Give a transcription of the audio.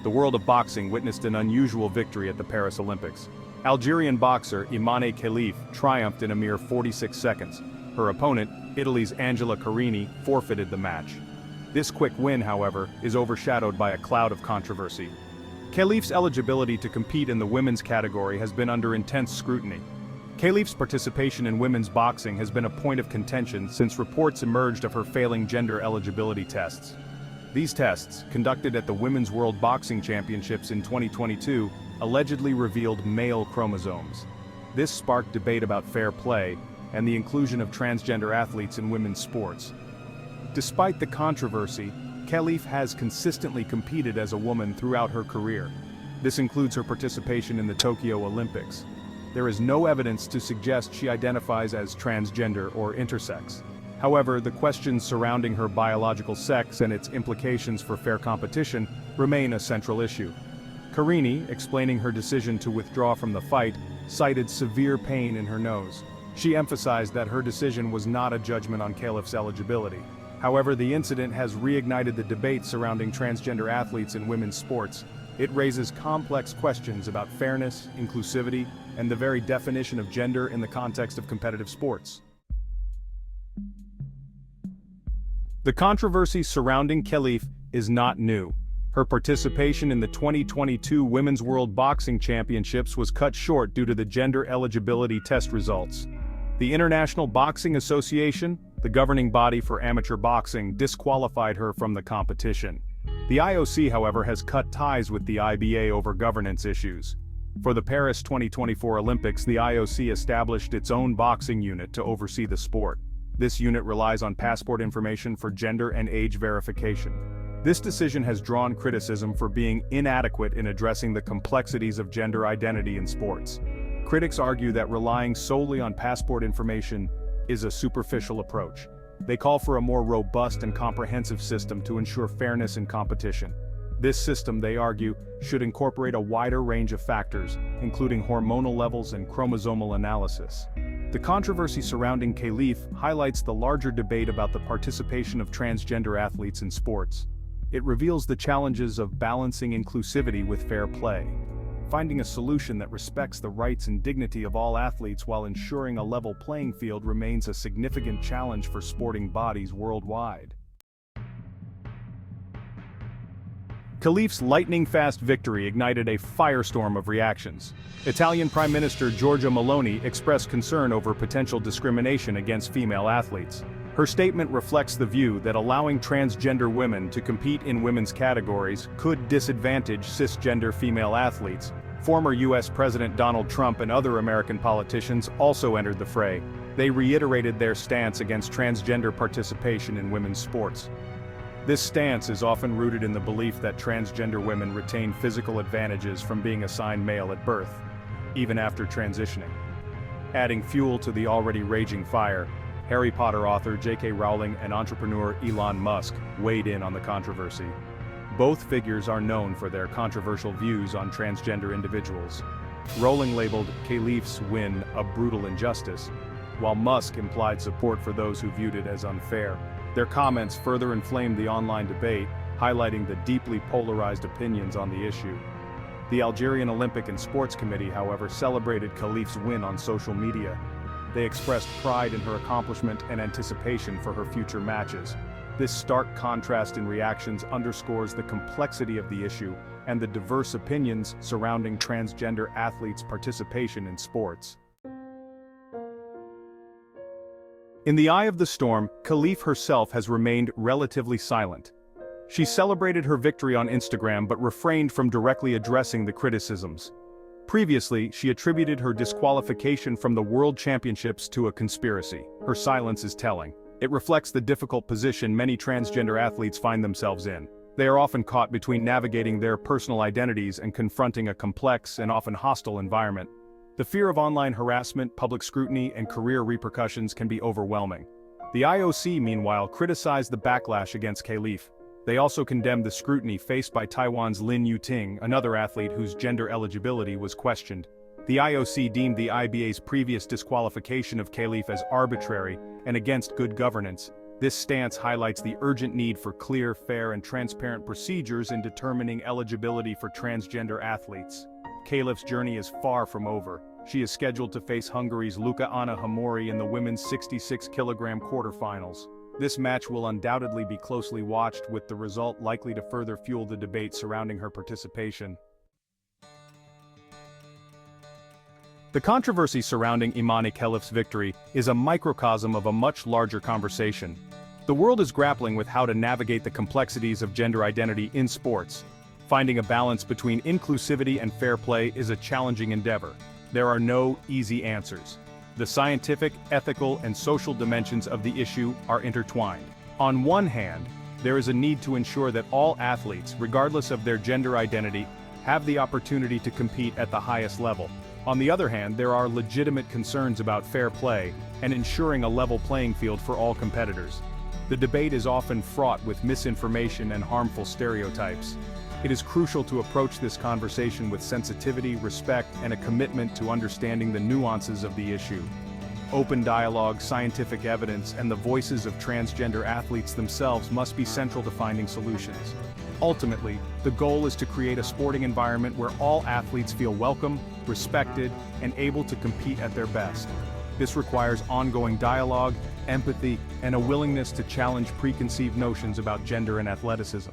the world of boxing witnessed an unusual victory at the Paris Olympics. Algerian boxer Imane Khelif triumphed in a mere 46 seconds. Her opponent, Italy's Angela Carini, forfeited the match. This quick win, however, is overshadowed by a cloud of controversy. Khelif's eligibility to compete in the women's category has been under intense scrutiny. Khelif's participation in women's boxing has been a point of contention since reports emerged of her failing gender eligibility tests. These tests, conducted at the Women's World Boxing Championships in 2022, allegedly revealed male chromosomes. This sparked debate about fair play and the inclusion of transgender athletes in women's sports. Despite the controversy, Khelif has consistently competed as a woman throughout her career. This includes her participation in the Tokyo Olympics. There is no evidence to suggest she identifies as transgender or intersex. However, the questions surrounding her biological sex and its implications for fair competition remain a central issue. Carini, explaining her decision to withdraw from the fight, cited severe pain in her nose. She emphasized that her decision was not a judgment on Khelif's eligibility. However, the incident has reignited the debate surrounding transgender athletes in women's sports. It raises complex questions about fairness, inclusivity, and the very definition of gender in the context of competitive sports. The controversy surrounding Khelif is not new. Her participation in the 2022 Women's World Boxing Championships was cut short due to the gender eligibility test results. The International Boxing Association, the governing body for amateur boxing, disqualified her from the competition. The IOC, however, has cut ties with the IBA over governance issues. For the Paris 2024 Olympics, the IOC established its own boxing unit to oversee the sport. This unit relies on passport information for gender and age verification. This decision has drawn criticism for being inadequate in addressing the complexities of gender identity in sports. Critics argue that relying solely on passport information is a superficial approach. They call for a more robust and comprehensive system to ensure fairness in competition. This system, they argue, should incorporate a wider range of factors, including hormonal levels and chromosomal analysis. The controversy surrounding Khelif highlights the larger debate about the participation of transgender athletes in sports. It reveals the challenges of balancing inclusivity with fair play. Finding a solution that respects the rights and dignity of all athletes while ensuring a level playing field remains a significant challenge for sporting bodies worldwide. Khelif's lightning-fast victory ignited a firestorm of reactions. Italian Prime Minister Giorgia Meloni expressed concern over potential discrimination against female athletes. Her statement reflects the view that allowing transgender women to compete in women's categories could disadvantage cisgender female athletes. Former U.S. President Donald Trump and other American politicians also entered the fray. They reiterated their stance against transgender participation in women's sports. This stance is often rooted in the belief that transgender women retain physical advantages from being assigned male at birth, even after transitioning. Adding fuel to the already raging fire, Harry Potter author J.K. Rowling and entrepreneur Elon Musk weighed in on the controversy. Both figures are known for their controversial views on transgender individuals. Rowling labeled Khelif's win a brutal injustice, while Musk implied support for those who viewed it as unfair. Their comments further inflamed the online debate, highlighting the deeply polarized opinions on the issue. The Algerian Olympic and Sports Committee, however, celebrated Khelif's win on social media. They expressed pride in her accomplishment and anticipation for her future matches. This stark contrast in reactions underscores the complexity of the issue and the diverse opinions surrounding transgender athletes' participation in sports. In the eye of the storm, Khelif herself has remained relatively silent. She celebrated her victory on Instagram but refrained from directly addressing the criticisms. Previously, she attributed her disqualification from the World Championships to a conspiracy. Her silence is telling. It reflects the difficult position many transgender athletes find themselves in. They are often caught between navigating their personal identities and confronting a complex and often hostile environment. The fear of online harassment, public scrutiny, and career repercussions can be overwhelming. The IOC, meanwhile, criticized the backlash against Khelif. They also condemned the scrutiny faced by Taiwan's Lin Yuting, another athlete whose gender eligibility was questioned. The IOC deemed the IBA's previous disqualification of Khelif as arbitrary and against good governance. This stance highlights the urgent need for clear, fair, and transparent procedures in determining eligibility for transgender athletes. Khelif's journey is far from over. She is scheduled to face Hungary's Luca Anna Hamori in the women's 66-kilogram quarterfinals. This match will undoubtedly be closely watched, with the result likely to further fuel the debate surrounding her participation. The controversy surrounding Imane Khelif's victory is a microcosm of a much larger conversation. The world is grappling with how to navigate the complexities of gender identity in sports. Finding a balance between inclusivity and fair play is a challenging endeavor. There are no easy answers. The scientific, ethical, and social dimensions of the issue are intertwined. On one hand, there is a need to ensure that all athletes, regardless of their gender identity, have the opportunity to compete at the highest level. On the other hand, there are legitimate concerns about fair play and ensuring a level playing field for all competitors. The debate is often fraught with misinformation and harmful stereotypes. It is crucial to approach this conversation with sensitivity, respect, and a commitment to understanding the nuances of the issue. Open dialogue, scientific evidence, and the voices of transgender athletes themselves must be central to finding solutions. Ultimately, the goal is to create a sporting environment where all athletes feel welcome, respected, and able to compete at their best. This requires ongoing dialogue, empathy, and a willingness to challenge preconceived notions about gender and athleticism.